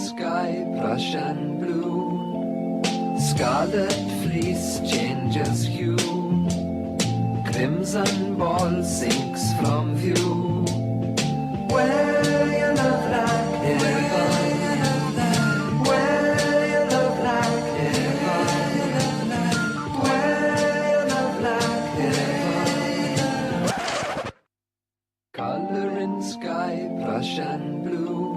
sky, Prussian blue. Scarlet fleece changes hue. Crimson ball sinks from view. Where you love like heaven. Where you love like heaven. Where you love like heaven. Color in sky, Prussian blue.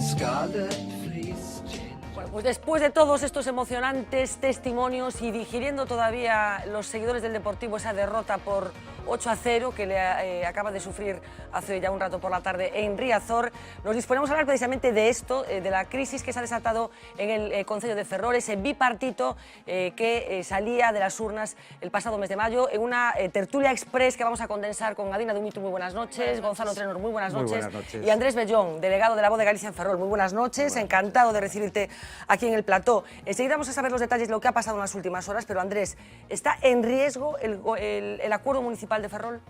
Scarlet fleece changes. Bueno, pues después de todos estos emocionantes testimonios y digiriendo todavía los seguidores del Deportivo esa derrota por 8-0 que le acaba de sufrir hace ya un rato por la tarde en Riazor, nos disponemos a hablar precisamente de esto, de la crisis que se ha desatado en el Concello de Ferrol, ese bipartito que salía de las urnas el pasado mes de mayo en una tertulia express que vamos a condensar con Adina Dumitru, muy buenas noches, Gonzalo Trenor, muy buenas noches, y Andrés Bellón, delegado de la Voz de Galicia en Ferrol, muy buenas noches, encantado de recibirte aquí en el plató. Enseguida vamos a saber los detalles de lo que ha pasado en las últimas horas, pero Andrés, ¿está en riesgo el acuerdo municipal de Ferrol?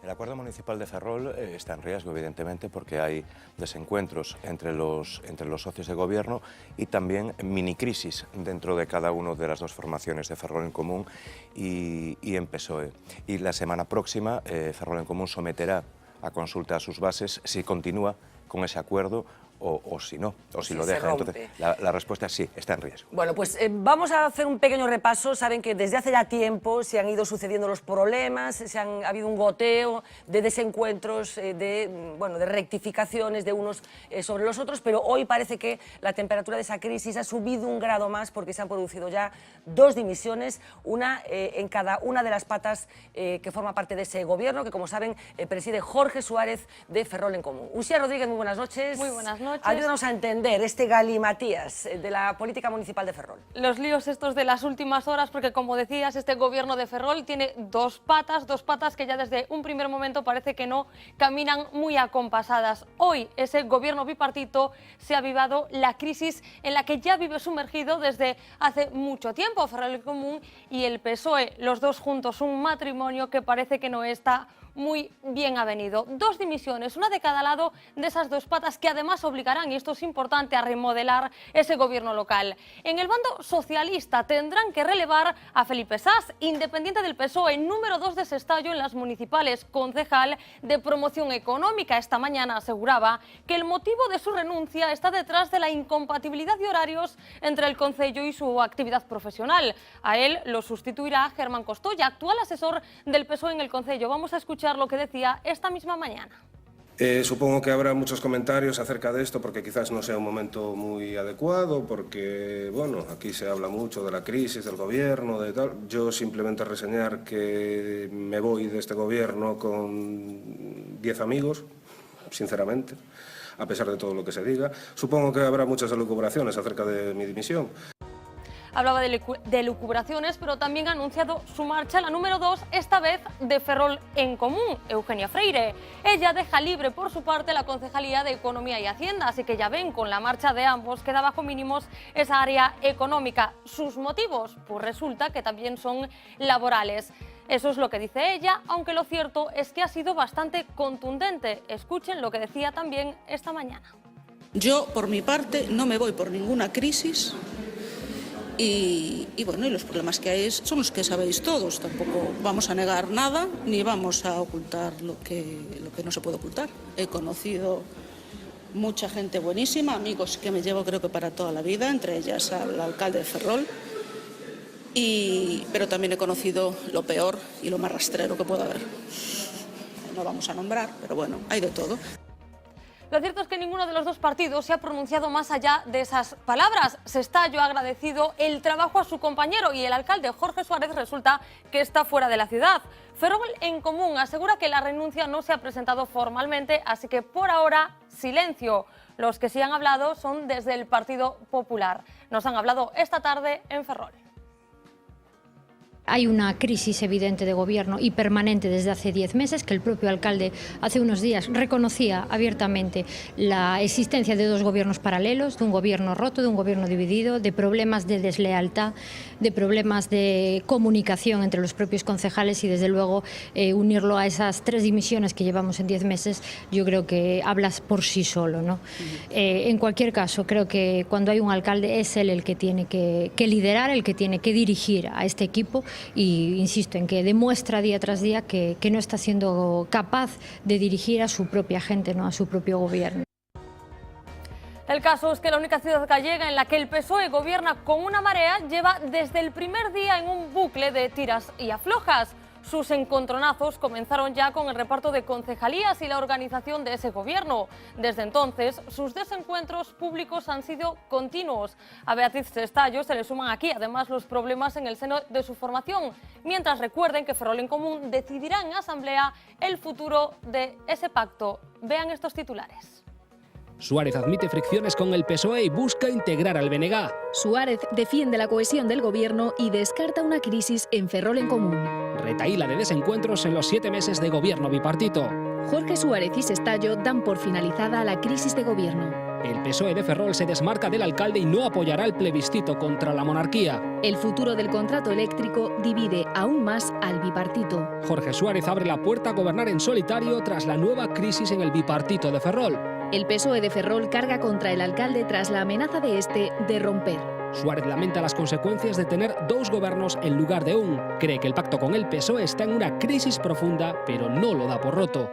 El acuerdo municipal de Ferrol está en riesgo, evidentemente, porque hay desencuentros entre los socios de gobierno y también minicrisis dentro de cada una de las dos formaciones de Ferrol en Común y en PSOE. Y la semana próxima, Ferrol en Común someterá a consulta a sus bases si continúa con ese acuerdo o si no, o si lo deja. Entonces, la respuesta es sí, está en riesgo. Bueno, pues vamos a hacer un pequeño repaso. Saben que desde hace ya tiempo se han ido sucediendo los problemas, ha habido un goteo de desencuentros, de rectificaciones de unos sobre los otros, pero hoy parece que la temperatura de esa crisis ha subido un grado más porque se han producido ya dos dimisiones, una en cada una de las patas que forma parte de ese gobierno, que como saben preside Jorge Suárez de Ferrol en Común. Uxía Rodríguez, muy buenas noches. Muy buenas noches. Ayúdanos a entender este galimatías de la política municipal de Ferrol. Los líos estos de las últimas horas, porque como decías, este gobierno de Ferrol tiene dos patas que ya desde un primer momento parece que no caminan muy acompasadas. Hoy ese gobierno bipartito se ha avivado la crisis en la que ya vive sumergido desde hace mucho tiempo Ferrol en Común y el PSOE, los dos juntos, un matrimonio que parece que no está muy bien avenido. Dos dimisiones, una de cada lado de esas dos patas que además obligarán, y esto es importante, a remodelar ese gobierno local. En el bando socialista tendrán que relevar a Felipe Sas, independiente del PSOE, número 2 de Sestallo en las municipales, concejal de promoción económica. Esta mañana aseguraba que el motivo de su renuncia está detrás de la incompatibilidad de horarios entre el concello y su actividad profesional. A él lo sustituirá Germán Costoya, actual asesor del PSOE en el concello. Vamos a escuchar lo que decía esta misma mañana. Supongo que habrá muchos comentarios acerca de esto porque quizás no sea un momento muy adecuado, porque bueno, aquí se habla mucho de la crisis del gobierno, de tal. Yo simplemente reseñar que me voy de este gobierno con 10 amigos, sinceramente, a pesar de todo lo que se diga. Supongo que habrá muchas elucubraciones acerca de mi dimisión. Hablaba de elucubraciones, pero también ha anunciado su marcha, la número 2, esta vez de Ferrol en Común, Eugenia Freire. Ella deja libre por su parte la Concejalía de Economía y Hacienda, así que ya ven, con la marcha de ambos queda bajo mínimos esa área económica. Sus motivos, pues resulta que también son laborales. Eso es lo que dice ella, aunque lo cierto es que ha sido bastante contundente. Escuchen lo que decía también esta mañana. Yo, por mi parte, no me voy por ninguna crisis. Y bueno, y los problemas que hay son los que sabéis todos. Tampoco vamos a negar nada ni vamos a ocultar lo que no se puede ocultar. He conocido mucha gente buenísima, amigos que me llevo creo que para toda la vida, entre ellas al alcalde de Ferrol. Pero también he conocido lo peor y lo más rastrero que pueda haber. No vamos a nombrar, pero bueno, hay de todo. Lo cierto es que ninguno de los dos partidos se ha pronunciado más allá de esas palabras. Sestallo ha agradecido el trabajo a su compañero y el alcalde Jorge Suárez resulta que está fuera de la ciudad. Ferrol en Común asegura que la renuncia no se ha presentado formalmente, así que por ahora silencio. Los que sí han hablado son desde el Partido Popular. Nos han hablado esta tarde en Ferrol. Hay una crisis evidente de gobierno y permanente desde hace 10 meses, que el propio alcalde hace unos días reconocía abiertamente la existencia de dos gobiernos paralelos, de un gobierno roto, de un gobierno dividido, de problemas de deslealtad, de problemas de comunicación entre los propios concejales y desde luego unirlo a esas 3 dimisiones que llevamos en 10 meses, yo creo que hablas por sí solo, ¿no? En cualquier caso, creo que cuando hay un alcalde es él el que tiene que liderar, el que tiene que dirigir a este equipo. Y insisto en que demuestra día tras día que no está siendo capaz de dirigir a su propia gente, ¿no? A su propio gobierno. El caso es que la única ciudad gallega en la que el PSOE gobierna con una marea lleva desde el primer día en un bucle de tiras y aflojas. Sus encontronazos comenzaron ya con el reparto de concejalías y la organización de ese gobierno. Desde entonces, sus desencuentros públicos han sido continuos. A Beatriz Cestallo se le suman aquí además los problemas en el seno de su formación, mientras recuerden que Ferrol en Común decidirá en asamblea el futuro de ese pacto. Vean estos titulares. Suárez admite fricciones con el PSOE y busca integrar al BNG. Suárez defiende la cohesión del gobierno y descarta una crisis en Ferrol en Común. Retahíla de desencuentros en los 7 meses de gobierno bipartito. Jorge Suárez y Cestallo dan por finalizada la crisis de gobierno. El PSOE de Ferrol se desmarca del alcalde y no apoyará el plebiscito contra la monarquía. El futuro del contrato eléctrico divide aún más al bipartito. Jorge Suárez abre la puerta a gobernar en solitario tras la nueva crisis en el bipartito de Ferrol. El PSOE de Ferrol carga contra el alcalde tras la amenaza de este de romper. Suárez lamenta las consecuencias de tener 2 gobiernos en lugar de un. Cree que el pacto con el PSOE está en una crisis profunda, pero no lo da por roto.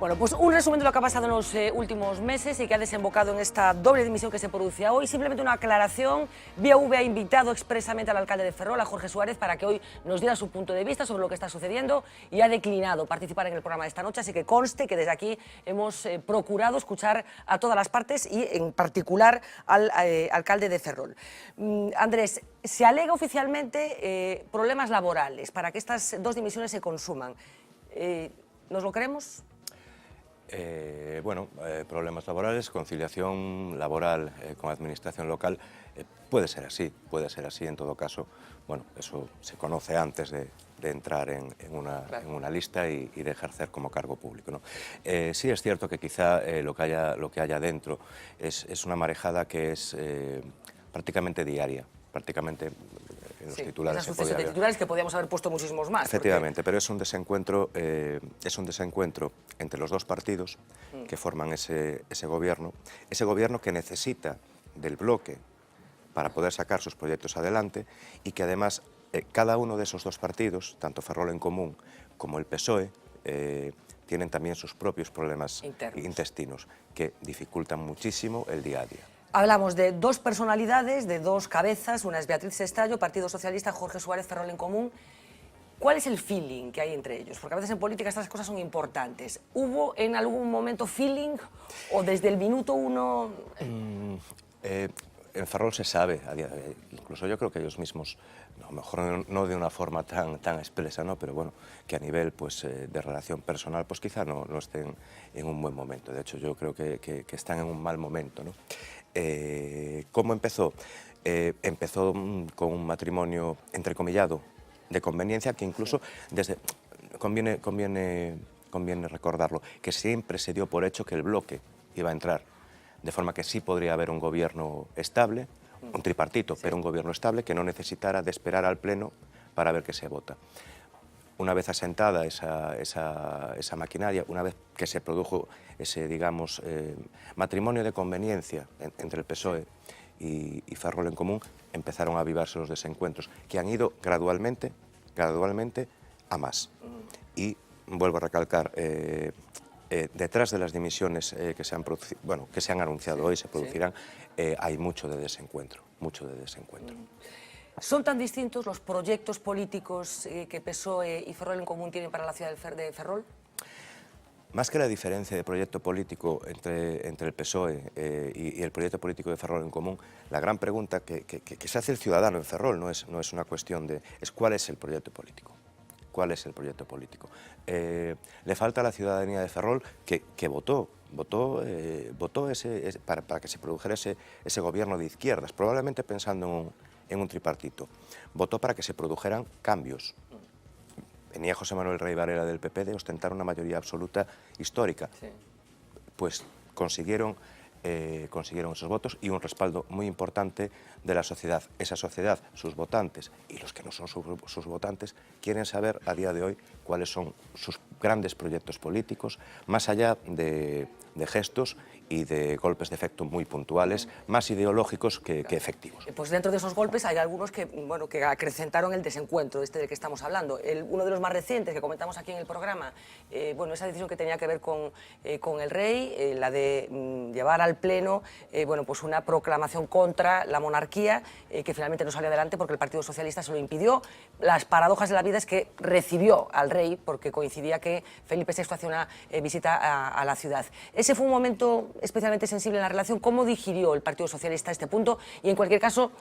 Bueno, pues un resumen de lo que ha pasado en los últimos meses y que ha desembocado en esta doble dimisión que se producía hoy. Simplemente una aclaración. Vía V ha invitado expresamente al alcalde de Ferrol, a Jorge Suárez, para que hoy nos diera su punto de vista sobre lo que está sucediendo y ha declinado participar en el programa de esta noche. Así que conste que desde aquí hemos procurado escuchar a todas las partes y en particular al alcalde de Ferrol. Andrés, se alega oficialmente problemas laborales para que estas 2 dimisiones se consuman. ¿Nos lo creemos? Problemas laborales, conciliación laboral con administración local, puede ser así en todo caso. Bueno, eso se conoce antes de entrar en una lista y de ejercer como cargo público, ¿no? Sí es cierto que quizá lo que haya dentro es una marejada que es prácticamente diaria, prácticamente en los titulares. Esa sucesión de titulares que podíamos haber puesto muchísimos más. Efectivamente, pero es un desencuentro entre los 2 partidos que forman ese gobierno que necesita del bloque para poder sacar sus proyectos adelante y que además cada uno de esos 2 partidos, tanto Ferrol en Común como el PSOE, tienen también sus propios problemas intestinos que dificultan muchísimo el día a día. Hablamos de 2 personalidades, de 2 cabezas, una es Beatriz Cestallo, Partido Socialista, Jorge Suárez, Ferrol en Común. ¿Cuál es el feeling que hay entre ellos? Porque a veces en política estas cosas son importantes. ¿Hubo en algún momento feeling o desde el minuto 1? En Ferrol se sabe, incluso yo creo que ellos mismos, a lo mejor no de una forma tan expresa, ¿no? Pero bueno, que a nivel de relación personal pues quizá no estén en un buen momento. De hecho, yo creo que están en un mal momento, ¿no? ¿Cómo empezó? Empezó con un matrimonio entrecomillado de conveniencia que incluso conviene recordarlo, que siempre se dio por hecho que el bloque iba a entrar, de forma que sí podría haber un gobierno estable, un tripartito, pero un gobierno estable que no necesitara de esperar al Pleno para ver qué se vota. Una vez asentada esa maquinaria, una vez que se produjo ese, digamos, matrimonio de conveniencia entre el PSOE y Ferrol en Común, empezaron a avivarse los desencuentros, que han ido gradualmente a más. Y vuelvo a recalcar, detrás de las dimisiones que se han anunciado hoy, se producirán, hay mucho de desencuentro. ¿Son tan distintos los proyectos políticos que PSOE y Ferrol en Común tienen para la ciudad de Ferrol? Más que la diferencia de proyecto político entre el PSOE y el proyecto político de Ferrol en Común, la gran pregunta que se hace el ciudadano en Ferrol no es una cuestión es cuál es el proyecto político. ¿Cuál es el proyecto político? Le falta a la ciudadanía de Ferrol que votó para que se produjera ese gobierno de izquierdas, probablemente pensando en un tripartito. Votó para que se produjeran cambios. Venía José Manuel Rey Varela del PP de ostentar una mayoría absoluta histórica. Sí. Pues consiguieron esos votos y un respaldo muy importante de la sociedad. Esa sociedad, sus votantes y los que no son sus votantes, quieren saber a día de hoy cuáles son sus grandes proyectos políticos, más allá de gestos y de golpes de efecto muy puntuales, más ideológicos que efectivos. Pues dentro de esos golpes hay algunos que, bueno, que acrecentaron el desencuentro del que estamos hablando. Uno de los más recientes que comentamos aquí en el programa, bueno, esa decisión que tenía que ver con el rey, la de llevar al Pleno bueno, pues una proclamación contra la monarquía, que finalmente no salió adelante porque el Partido Socialista se lo impidió. Las paradojas de la vida es que recibió al rey porque coincidía que Felipe VI hacía una visita a la ciudad. Ese fue un momento especialmente sensible en la relación. ¿Cómo digirió el Partido Socialista este punto? Y en cualquier caso,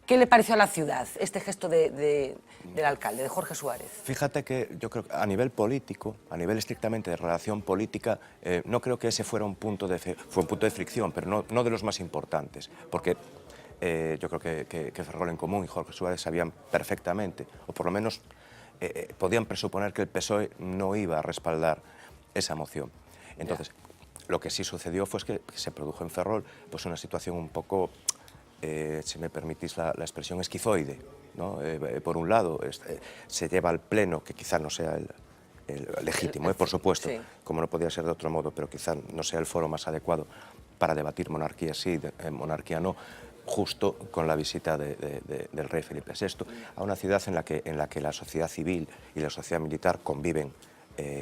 ¿qué le pareció a la ciudad este gesto del alcalde, de Jorge Suárez? Fíjate que yo creo que a nivel político, a nivel estrictamente de relación política, no creo que ese fuera un punto de fricción, pero no de los más importantes, porque yo creo que Ferrol en Común y Jorge Suárez sabían perfectamente, o por lo menos podían presuponer que el PSOE no iba a respaldar esa moción. Entonces, lo que sí sucedió fue que se produjo en Ferrol pues una situación un poco, si me permitís la expresión, esquizoide, ¿no? Por un lado, se lleva al Pleno, que quizá no sea el legítimo, por supuesto, sí, como no podía ser de otro modo, pero quizá no sea el foro más adecuado para debatir monarquía sí, monarquía no, justo con la visita del rey Felipe VI a una ciudad en la que la sociedad civil y la sociedad militar conviven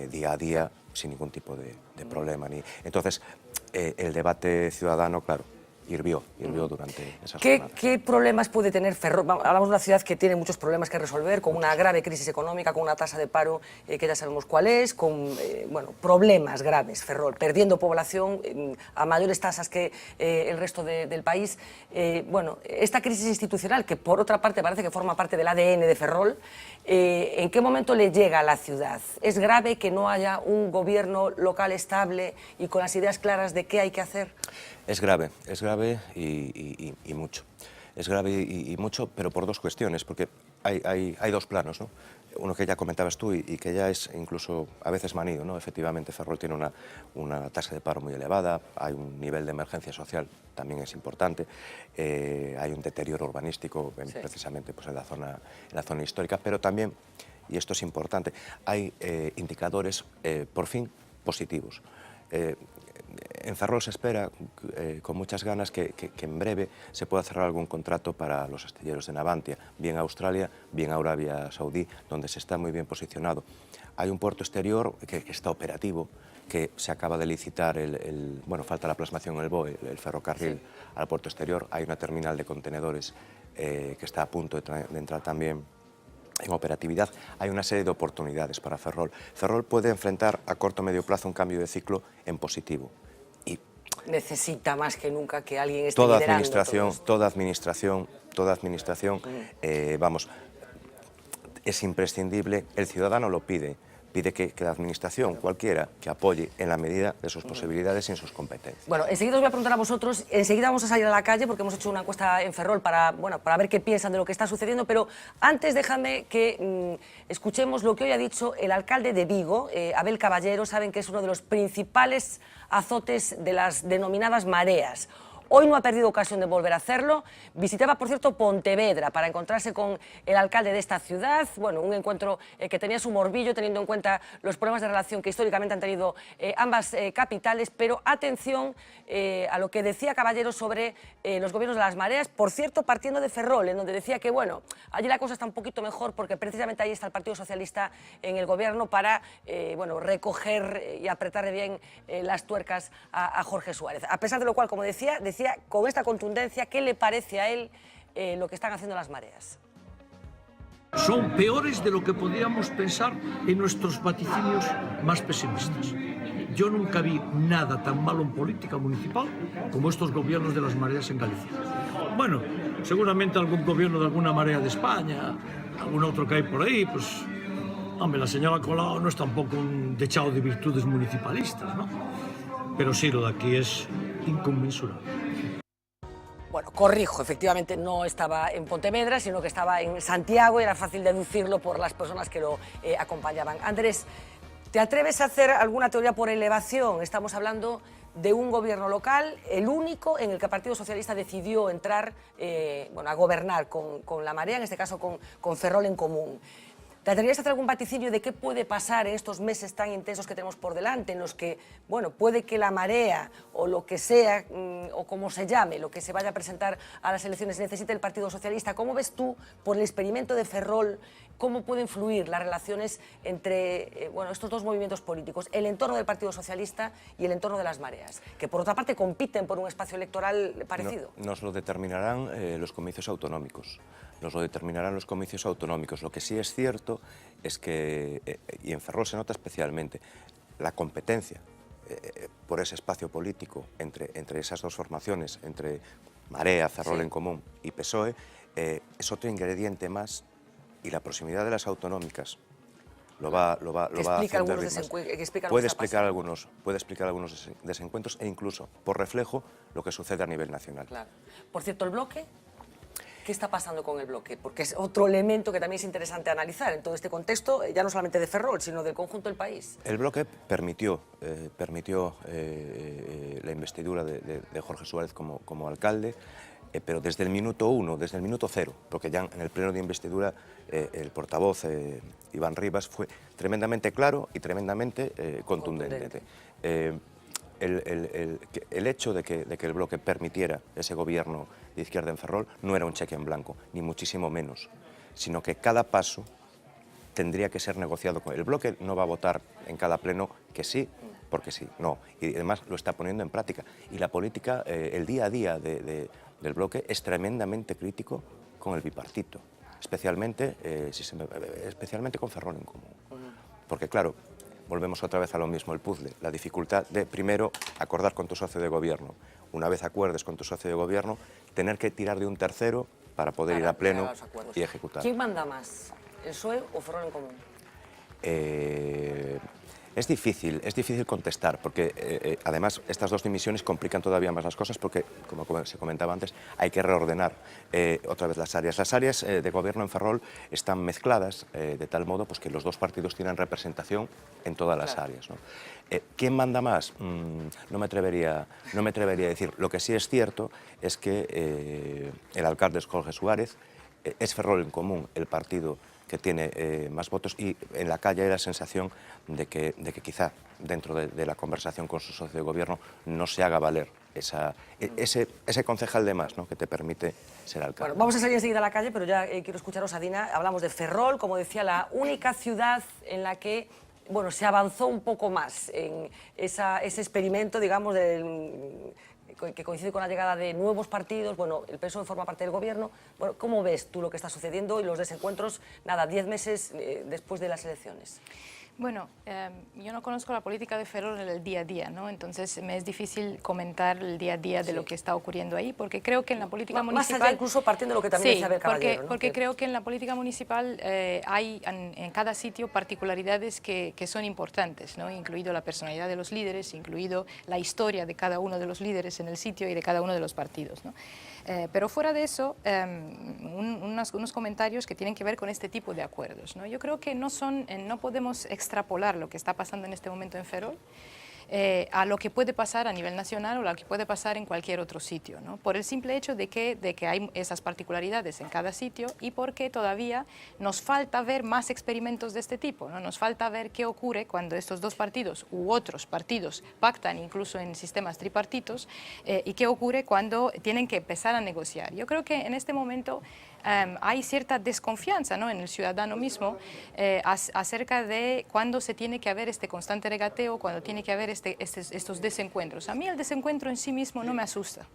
día a día sin ningún tipo de problema. Entonces, el debate ciudadano, claro, hirvió durante esas jornadas. ¿Qué problemas puede tener Ferrol? Hablamos de una ciudad que tiene muchos problemas que resolver, con una grave crisis económica, con una tasa de paro que ya sabemos cuál es, con bueno, problemas graves, Ferrol, perdiendo población a mayores tasas que el resto del país. Bueno, esta crisis institucional, que por otra parte parece que forma parte del ADN de Ferrol, ¿en qué momento le llega a la ciudad? ¿Es grave que no haya un gobierno local estable y con las ideas claras de qué hay que hacer? Es grave y mucho. Es grave y mucho, pero por dos cuestiones, porque hay dos planos, ¿no? Uno que ya comentabas tú y que ya es incluso a veces manido, ¿no? Efectivamente, Ferrol tiene una tasa de paro muy elevada, hay un nivel de emergencia social, también es importante, hay un deterioro urbanístico sí, precisamente pues, en la zona histórica, pero también, y esto es importante, hay indicadores por fin positivos. En Ferrol se espera con muchas ganas que en breve se pueda cerrar algún contrato para los astilleros de Navantia, bien Australia, bien Arabia Saudí, donde se está muy bien posicionado. Hay un puerto exterior que está operativo, que se acaba de licitar, bueno, falta la plasmación en el BOE, el ferrocarril sí, al puerto exterior. Hay una terminal de contenedores que está a punto de entrar también en operatividad. Hay una serie de oportunidades para Ferrol. Ferrol puede enfrentar a corto o medio plazo un cambio de ciclo en positivo. Y necesita más que nunca que alguien esté liderando toda administración, vamos, es imprescindible, el ciudadano lo pide que la administración, cualquiera, que apoye en la medida de sus posibilidades y en sus competencias. Bueno, enseguida os voy a preguntar a vosotros, enseguida vamos a salir a la calle porque hemos hecho una encuesta en Ferrol para ver qué piensan de lo que está sucediendo, pero antes déjame que escuchemos lo que hoy ha dicho el alcalde de Vigo, Abel Caballero. Saben que es uno de los principales azotes de las denominadas mareas. Hoy no ha perdido ocasión de volver a hacerlo. Visitaba, por cierto, Pontevedra para encontrarse con el alcalde de esta ciudad. Bueno, un encuentro que tenía su morbillo, teniendo en cuenta los problemas de relación que históricamente han tenido ambas capitales. Pero atención a lo que decía Caballero sobre los gobiernos de las mareas. Por cierto, partiendo de Ferrol, en donde decía que, bueno, allí la cosa está un poquito mejor porque precisamente ahí está el Partido Socialista en el gobierno para, bueno, recoger y apretarle bien las tuercas a Jorge Suárez. A pesar de lo cual, como decía con esta contundencia, ¿qué le parece a él lo que están haciendo las mareas? Son peores de lo que podíamos pensar en nuestros vaticinios más pesimistas. Yo nunca vi nada tan malo en política municipal como estos gobiernos de las mareas en Galicia. Bueno, seguramente algún gobierno de alguna marea de España, algún otro que hay por ahí, pues, hombre, la señora Colau no es tampoco un dechado de virtudes municipalistas, ¿no? Pero sí, lo de aquí es inconmensurable. Bueno, corrijo, efectivamente no estaba en Pontevedra, sino que estaba en Santiago y era fácil deducirlo por las personas que lo acompañaban. Andrés, ¿te atreves a hacer alguna teoría por elevación? Estamos hablando de un gobierno local, el único en el que el Partido Socialista decidió entrar a gobernar con la Marea, en este caso con Ferrol en Común. ¿Te atreverías a hacer algún vaticinio de qué puede pasar en estos meses tan intensos que tenemos por delante, en los que, bueno, puede que la Marea o lo que sea, o como se llame, lo que se vaya a presentar a las elecciones necesite el Partido Socialista? ¿Cómo ves tú, por el experimento de Ferrol, cómo pueden influir las relaciones entre estos dos movimientos políticos, el entorno del Partido Socialista y el entorno de las Mareas, que por otra parte compiten por un espacio electoral parecido? Nos lo determinarán los comicios autonómicos. Nos lo determinarán los comicios autonómicos. Lo que sí es cierto es que, y en Ferrol se nota especialmente, la competencia por ese espacio político entre esas dos formaciones, entre Marea, Ferrol en Común y PSOE, es otro ingrediente más, y la proximidad de las autonómicas lo va a hacer más. Puede explicar algunos desencuentros e incluso, por reflejo, lo que sucede a nivel nacional. Claro. Por cierto, el bloque, ¿qué está pasando con el bloque? Porque es otro elemento que también es interesante analizar en todo este contexto, ya no solamente de Ferrol, sino del conjunto del país. El bloque permitió la investidura de Jorge Suárez como alcalde, pero desde el minuto 1, desde el minuto 0, porque ya en el pleno de investidura el portavoz Iván Rivas fue tremendamente claro y tremendamente contundente. El hecho de que el bloque permitiera ese gobierno de izquierda en Ferrol no era un cheque en blanco, ni muchísimo menos, sino que cada paso tendría que ser negociado con el bloque. No va a votar en cada pleno que sí, porque sí, no, y además lo está poniendo en práctica. Y la política, el día a día del bloque es tremendamente crítico con el bipartito, especialmente con Ferrol en Común. Porque claro, volvemos otra vez a lo mismo, el puzzle, la dificultad de primero acordar con tu socio de gobierno. Una vez acuerdes con tu socio de gobierno, tener que tirar de un tercero para poder ir a pleno y ejecutar. ¿Quién manda más, el PSOE o Ferrol en Común? Es difícil contestar, porque además estas dos dimisiones complican todavía más las cosas, porque, como se comentaba antes, hay que reordenar otra vez las áreas. Las áreas de gobierno en Ferrol están mezcladas de tal modo pues, que los dos partidos tienen representación en todas las áreas, ¿no? ¿Quién manda más? No me atrevería a decir. Lo que sí es cierto es que el alcalde es Jorge Suárez, es Ferrol en Común el partido que tiene más votos, y en la calle hay la sensación de que quizá dentro de la conversación con su socio de gobierno no se haga valer ese concejal de más, ¿no?, que te permite ser alcalde. Bueno, vamos a salir enseguida a la calle, pero ya quiero escucharos a Dina. Hablamos de Ferrol, como decía, la única ciudad en la que se avanzó un poco más en ese experimento, digamos, que coincide con la llegada de nuevos partidos. Bueno, el PSOE forma parte del gobierno. Bueno, ¿cómo ves tú lo que está sucediendo y los desencuentros, 10 meses después de las elecciones? Bueno, yo no conozco la política de Ferrol en el día a día, ¿no? Entonces me es difícil comentar el día a día de lo que está ocurriendo ahí, porque creo que en la política municipal... Más allá incluso partiendo de lo que también decía Abel Caballero, ¿no? Porque creo que en la política municipal hay en cada sitio particularidades que son importantes, ¿no? Incluido la personalidad de los líderes, incluido la historia de cada uno de los líderes en el sitio y de cada uno de los partidos, ¿no? Pero fuera de eso, unos comentarios que tienen que ver con este tipo de acuerdos, ¿no? Yo creo que no podemos extrapolar lo que está pasando en este momento en Ferrol a lo que puede pasar a nivel nacional o lo que puede pasar en cualquier otro sitio, ¿no? Por el simple hecho de que hay esas particularidades en cada sitio y porque todavía nos falta ver más experimentos de este tipo, ¿no? Nos falta ver qué ocurre cuando estos dos partidos u otros partidos pactan incluso en sistemas tripartitos y qué ocurre cuando tienen que empezar a negociar. Yo creo que en este momento hay cierta desconfianza, ¿no?, en el ciudadano mismo acerca de cuándo se tiene que haber este constante regateo, cuándo tiene que haber estos desencuentros. A mí el desencuentro en sí mismo no me asusta.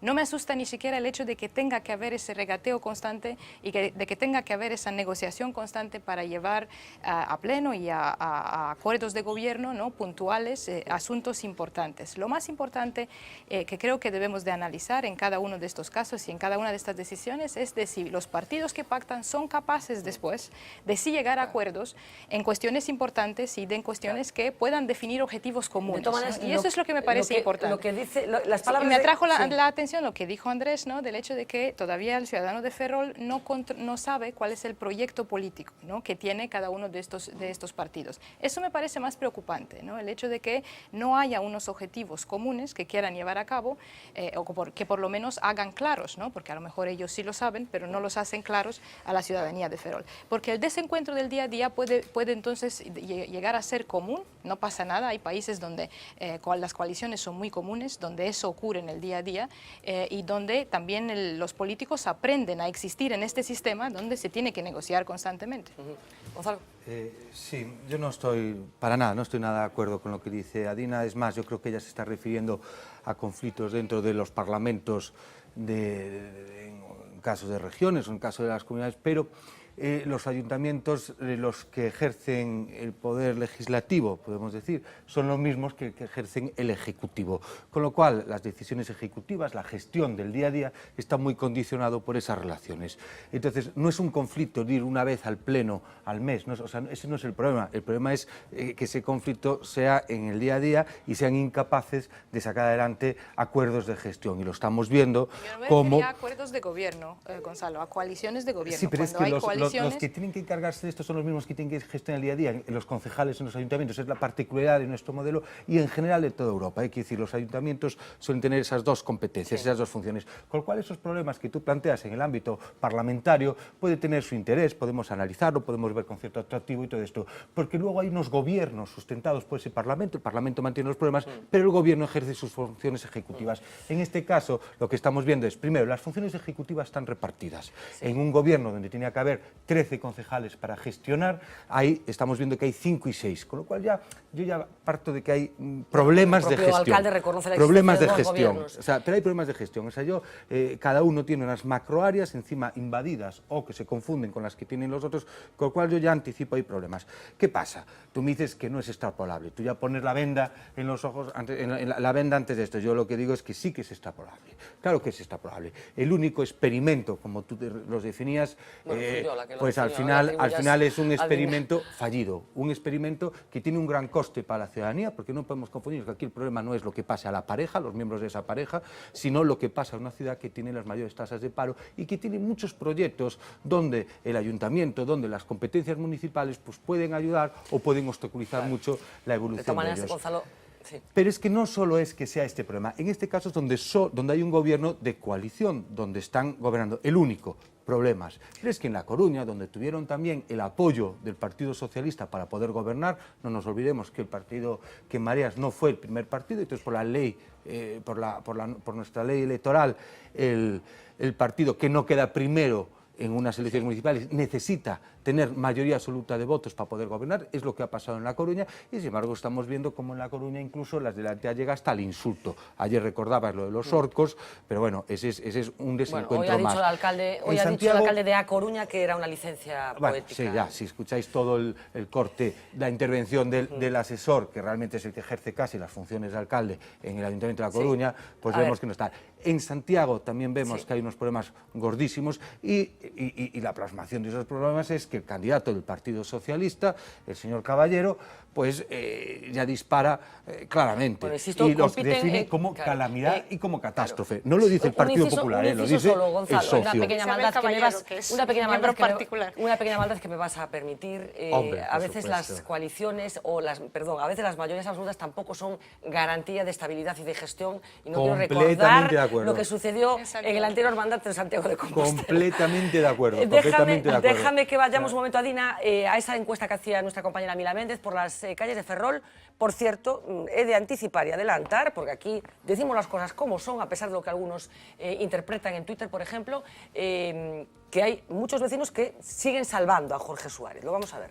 No me asusta ni siquiera el hecho de que tenga que haber ese regateo constante y de que tenga que haber esa negociación constante para llevar a pleno y a acuerdos de gobierno, ¿no?, puntuales, asuntos importantes. Lo más importante que creo que debemos de analizar en cada uno de estos casos y en cada una de estas decisiones es de si los partidos que pactan son capaces después de sí llegar a acuerdos en cuestiones importantes y en cuestiones que puedan definir objetivos comunes, ¿no? Y eso es lo que me parece importante. Lo que dice, las palabras me atrajo la atención lo que dijo Andrés, ¿no? Del hecho de que todavía el ciudadano de Ferrol no sabe cuál es el proyecto político, ¿no? Que tiene cada uno de estos partidos. Eso me parece más preocupante, ¿no? El hecho de que no haya unos objetivos comunes que quieran llevar a cabo o que por lo menos hagan claros, ¿no? Porque a lo mejor ellos sí lo saben, pero no los hacen claros a la ciudadanía de Ferrol. Porque el desencuentro del día a día puede entonces llegar a ser común, no pasa nada, hay países donde las coaliciones son muy comunes, donde eso ocurre en el día a día y donde también los políticos aprenden a existir en este sistema donde se tiene que negociar constantemente. Gonzalo. Sí, yo no estoy para nada, no estoy nada de acuerdo con lo que dice Adina. Es más, yo creo que ella se está refiriendo a conflictos dentro de los parlamentos en casos de regiones o en caso de las comunidades, pero los ayuntamientos, los que ejercen el poder legislativo, podemos decir, son los mismos que ejercen el ejecutivo. Con lo cual, las decisiones ejecutivas, la gestión del día a día, está muy condicionado por esas relaciones. Entonces, no es un conflicto de ir una vez al pleno, al mes, no, o sea, ese no es el problema. El problema es que ese conflicto sea en el día a día y sean incapaces de sacar adelante acuerdos de gestión. Y lo estamos viendo como... acuerdos de gobierno, Gonzalo, a coaliciones de gobierno. Sí, pero es que los que tienen que encargarse de esto son los mismos que tienen que gestionar el día a día, los concejales en los ayuntamientos. Es la particularidad de nuestro modelo y en general de toda Europa. Hay que decir, los ayuntamientos suelen tener esas dos competencias, esas dos funciones. Con lo cual, esos problemas que tú planteas en el ámbito parlamentario puede tener su interés, podemos analizarlo, podemos ver con cierto atractivo y todo esto. Porque luego hay unos gobiernos sustentados por ese Parlamento, el Parlamento mantiene los problemas, pero el gobierno ejerce sus funciones ejecutivas. En este caso, lo que estamos viendo es, primero, las funciones ejecutivas están repartidas. En un gobierno donde tenía que haber 13 concejales para gestionar, ahí estamos viendo que hay 5 y 6, con lo cual yo ya parto de que hay problemas de gestión. El alcalde reconoce la problemas de existencia gestión. gobiernos. O sea, pero hay problemas de gestión. O sea, cada uno tiene unas macroáreas encima invadidas o que se confunden con las que tienen los otros, con lo cual yo ya anticipo hay problemas. ¿Qué pasa? Tú me dices que no es extrapolable. Tú ya pones la venda en los ojos, la venda antes de esto. Yo lo que digo es que sí que es extrapolable. Claro que es extrapolable. El único experimento, como tú los definías, pues al final es un experimento fallido, un experimento que tiene un gran coste para la ciudadanía, porque no podemos confundir que aquí el problema no es lo que pase a la pareja, los miembros de esa pareja, sino lo que pasa en una ciudad que tiene las mayores tasas de paro y que tiene muchos proyectos donde el ayuntamiento, donde las competencias municipales pues pueden ayudar o pueden obstaculizar mucho la evolución de ellos. Gonzalo, sí. Pero es que no solo es que sea este problema, en este caso es donde hay un gobierno de coalición, donde están gobernando, el único. Problemas. Pero es que en La Coruña, donde tuvieron también el apoyo del Partido Socialista para poder gobernar, no nos olvidemos que el partido que en Mareas no fue el primer partido, entonces por la ley, por nuestra ley electoral, el partido que no queda primero en unas elecciones municipales necesita tener mayoría absoluta de votos para poder gobernar, es lo que ha pasado en La Coruña, y sin embargo estamos viendo cómo en La Coruña incluso las delantera llega hasta el insulto. Ayer recordabas lo de los orcos, pero bueno, ese es un desencuentro hoy ha dicho más. Hoy ha dicho el alcalde de A Coruña que era una licencia poética. Sí, ya, si escucháis todo el corte, la intervención del asesor, que realmente es el que ejerce casi las funciones de alcalde en el Ayuntamiento de La Coruña, pues vemos que no está. En Santiago también vemos que hay unos problemas gordísimos y la plasmación de esos problemas es que el candidato del Partido Socialista, el señor Caballero, pues ya dispara claramente y los define como calamidad y como catástrofe. No lo dice el Partido Popular, lo dice el socio. Una pequeña maldad que me vas a permitir. A veces las coaliciones a veces las mayorías absolutas tampoco son garantía de estabilidad y de gestión, y no quiero recordar lo que sucedió en el anterior mandato de Santiago de Compostela. Completamente de acuerdo. Déjame que vayamos un momento, Adina, a esa encuesta que hacía nuestra compañera Mila Méndez por las calles de Ferrol. Por cierto, he de anticipar y adelantar, porque aquí decimos las cosas como son, a pesar de lo que algunos interpretan en Twitter, por ejemplo, que hay muchos vecinos que siguen salvando a Jorge Suárez. Lo vamos a ver.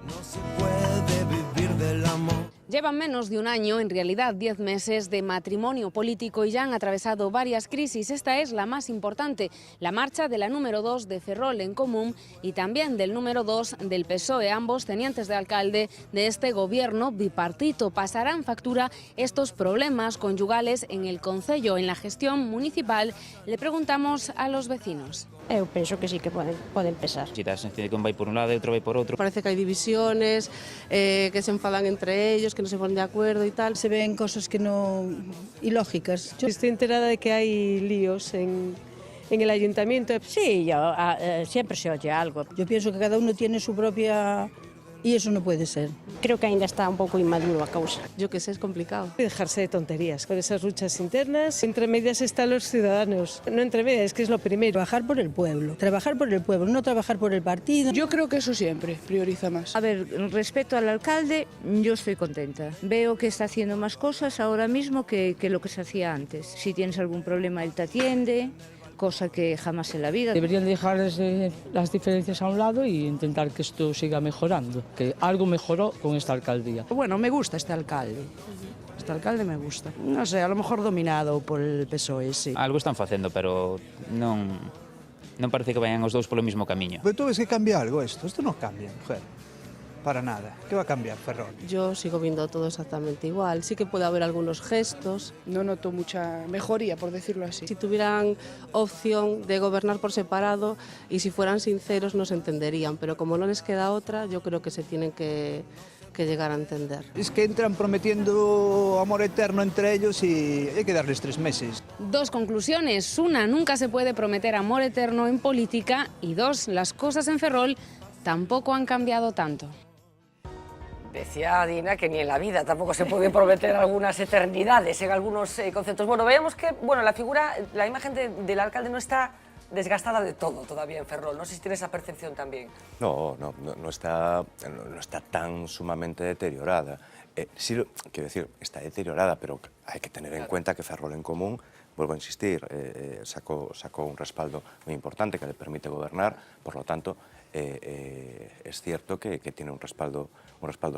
No se puede vivir del amor. Llevan menos de un año, en realidad 10 meses, de matrimonio político y ya han atravesado varias crisis. Esta es la más importante, la marcha de la número 2 de Ferrol en Común y también del número 2 del PSOE, ambos tenientes de alcalde de este gobierno bipartito. Pasarán factura estos problemas conyugales en el concello, en la gestión municipal. Le preguntamos a los vecinos. Eu penso que sí que poden pesar. Si dá a sensación de que un vai por un lado e outro vai por outro. Parece que hai divisiones, que se enfadan entre ellos, que no se ponen de acuerdo y tal. Se ven cosas que no ilógicas. Yo estoy enterada de que hay líos en el ayuntamiento. Sí, siempre se oye algo. Yo pienso que cada uno tiene su propia... Y eso no puede ser. Creo que ainda está un pouco inmaduro a causa. Yo que sé, es complicado. Dejarse de tonterías con esas luchas internas. Entre medias están los ciudadanos. No entre medias, que es lo primero. Trabajar por el pueblo, no trabajar por el partido. Yo creo que eso siempre prioriza más. A ver, respecto al alcalde, yo estoy contenta. Veo que está haciendo más cosas ahora mismo que lo que se hacía antes. Si tienes algún problema, él te atiende, cosa que jamás en la vida. Deberían dejar las diferencias a un lado y intentar que esto siga mejorando, que algo mejoró con esta alcaldía. Bueno, me gusta este alcalde. Este alcalde me gusta. No sé, a lo mejor dominado por el PSOE, sí. Algo están facendo, pero non parece que vayan os dous polo mismo camiño. Pero tú ves que cambia algo esto no cambia, mujer. Para nada. ¿Qué va a cambiar, Ferrol? Yo sigo viendo todo exactamente igual. Sí que puede haber algunos gestos. No noto mucha mejoría, por decirlo así. Si tuvieran opción de gobernar por separado y si fueran sinceros nos entenderían, pero como no les queda otra, yo creo que se tienen que llegar a entender. Es que entran prometiendo amor eterno entre ellos y hay que darles 3 meses. Dos conclusiones. Una, nunca se puede prometer amor eterno en política. Y dos, las cosas en Ferrol tampoco han cambiado tanto. Decía Dina que ni en la vida tampoco se puede prometer algunas eternidades en algunos conceptos. Bueno, veamos que la imagen del alcalde no está desgastada de todo todavía en Ferrol. No sé si tiene esa percepción también. No está tan sumamente deteriorada. Sí, quiero decir, está deteriorada, pero hay que tener en cuenta que Ferrol en Común, vuelvo a insistir, sacó un respaldo muy importante que le permite gobernar, por lo tanto, es cierto que tiene un respaldo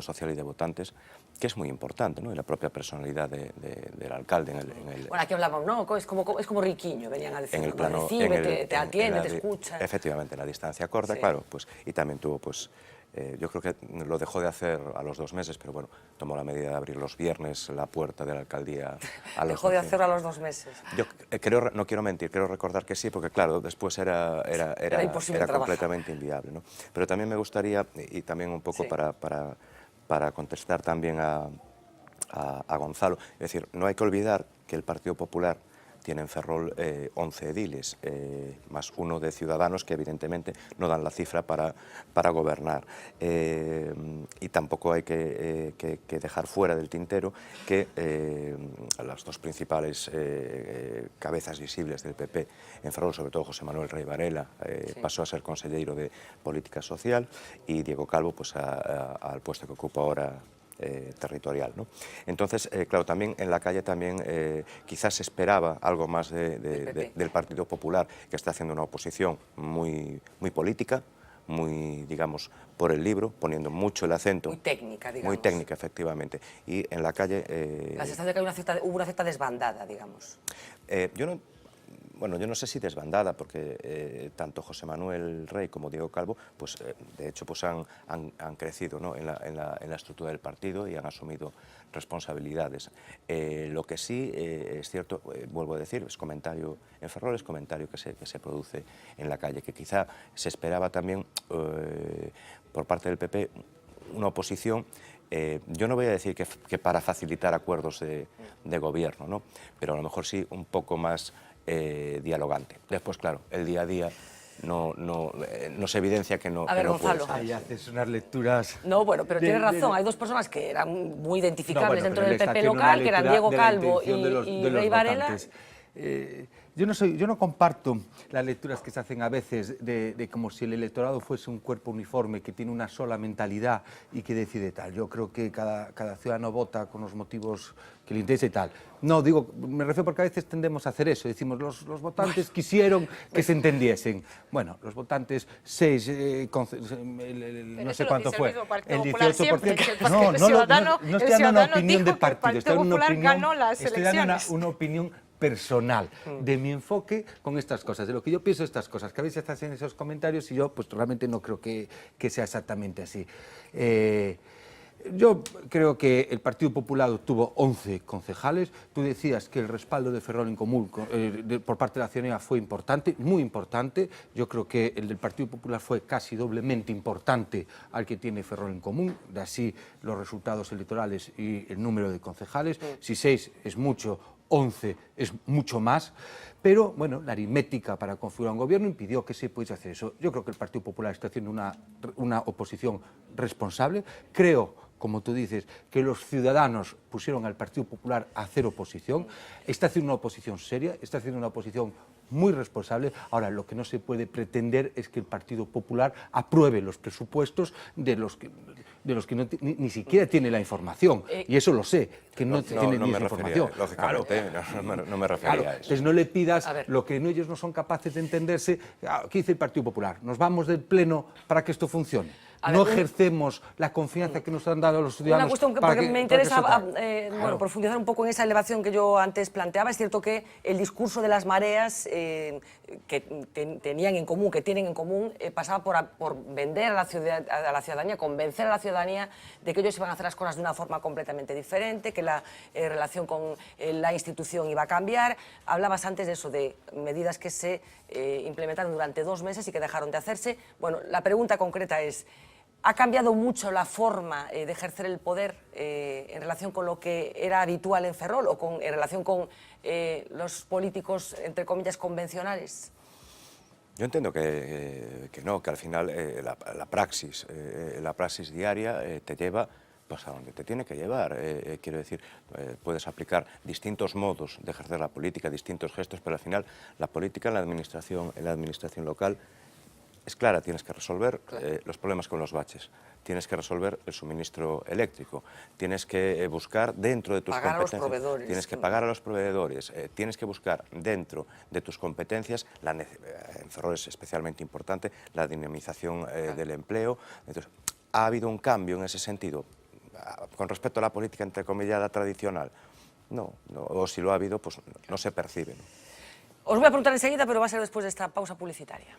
social y de votantes que es muy importante, ¿no? Y la propia personalidad del alcalde en el... Bueno, aquí hablábamos, ¿no? Es como Riquiño, venían a decir, te atiende, te escucha. Efectivamente, en la distancia corta, sí. Claro, pues, y también tuvo, pues, yo creo que lo dejó de hacer a los 2 meses, pero bueno, tomó la medida de abrir los viernes la puerta de la alcaldía a los Dejó de hacerlo a los 2 meses. Yo creo, no quiero mentir, quiero recordar que sí, porque claro, después era completamente inviable, ¿no? Pero también me gustaría, y también un poco sí. para contestar también a Gonzalo, es decir, no hay que olvidar que el Partido Popular tiene en Ferrol 11 ediles, más uno de Ciudadanos, que evidentemente no dan la cifra para gobernar. Y tampoco hay que dejar fuera del tintero que las 2 principales cabezas visibles del PP en Ferrol, sobre todo José Manuel Rey Varela, sí. Pasó a ser consellero de Política Social, y Diego Calvo pues, al puesto que ocupa ahora territorial, ¿no? Entonces, claro, también en la calle también quizás se esperaba algo más del Partido Popular, que está haciendo una oposición muy política, muy, digamos, por el libro, poniendo mucho el acento. Muy técnica, digamos. Muy técnica, efectivamente. Y en la calle... La sensación de que hubo una cierta desbandada, digamos. Yo no sé si desbandada, porque tanto José Manuel Rey como Diego Calvo, pues de hecho pues han crecido, ¿no? en la estructura del partido y han asumido responsabilidades. Lo que sí es cierto, vuelvo a decir, es comentario en Ferrol, es comentario que se produce en la calle, que quizá se esperaba también por parte del PP una oposición. Yo no voy a decir que para facilitar acuerdos de gobierno, ¿no? Pero a lo mejor sí un poco más dialogante. Después, claro, el día a día no se evidencia que no, a ver, Gonzalo. Ahí haces unas lecturas... No, bueno, pero tienes razón, hay 2 personas que eran muy identificables dentro del PP local, que eran Diego Calvo y Rey Varela. Yo no comparto las lecturas que se hacen a veces de como si el electorado fuese un cuerpo uniforme que tiene una sola mentalidad y que decide tal. Yo creo que cada ciudadano vota con los motivos que le interesa y tal. No, digo, me refiero porque a veces tendemos a hacer eso. Decimos, los votantes quisieron que se entendiesen. Bueno, los votantes, 6, no sé cuánto fue, el 18%. No estoy dando una opinión de partido, estoy dando una opinión personal, de mi enfoque con estas cosas, de lo que yo pienso de estas cosas, que a veces hacen esos comentarios y yo pues realmente no creo que sea exactamente así. Yo creo que el Partido Popular obtuvo 11 concejales. Tú decías que el respaldo de Ferrol en Común por parte de la ciudadanía fue importante, muy importante. Yo creo que el del Partido Popular fue casi doblemente importante al que tiene Ferrol en Común, de así los resultados electorales y el número de concejales. Si 6 es mucho, 11 es mucho más, pero bueno, la aritmética para configurar un gobierno impidió que se pudiese hacer eso. Yo creo que el Partido Popular está haciendo una oposición responsable. Creo, como tú dices, que los ciudadanos pusieron al Partido Popular a hacer oposición. Está haciendo una oposición seria, está haciendo una oposición muy responsable. Ahora, lo que no se puede pretender es que el Partido Popular apruebe los presupuestos de los que ni siquiera tiene la información. Y eso lo sé, que no tiene ni esa información. Lógicamente, no me refería a eso. Entonces no le pidas lo que ellos no son capaces de entenderse. ¿Qué dice el Partido Popular? Nos vamos del Pleno para que esto funcione. No ejercemos la confianza que nos han dado los ciudadanos. Una cuestión porque me interesa profundizar un poco en esa elevación que yo antes planteaba. Es cierto que el discurso de las mareas que tenían en común, que tienen en común, pasaba por vender a la ciudadanía, convencer a la ciudadanía de que ellos iban a hacer las cosas de una forma completamente diferente, que la relación con la institución iba a cambiar. Hablabas antes de eso, de medidas que se implementaron durante 2 meses y que dejaron de hacerse. Bueno, la pregunta concreta es: ¿ha cambiado mucho la forma de ejercer el poder en relación con lo que era habitual en Ferrol o en relación con los políticos, entre comillas, convencionales? Yo entiendo que no, que al final la praxis diaria te lleva pues a donde te tiene que llevar. Quiero decir, puedes aplicar distintos modos de ejercer la política, distintos gestos, pero al final la política en la administración local es clara. Tienes que resolver los problemas con los baches, tienes que resolver el suministro eléctrico, tienes que buscar dentro de tus competencias, tienes que pagar a los proveedores, tienes que buscar dentro de tus competencias, en Ferrol es especialmente importante, la dinamización del empleo. Entonces, ¿ha habido un cambio en ese sentido con respecto a la política entrecomillada tradicional? No, o si lo ha habido, pues no se percibe. Os voy a preguntar enseguida, pero va a ser después de esta pausa publicitaria.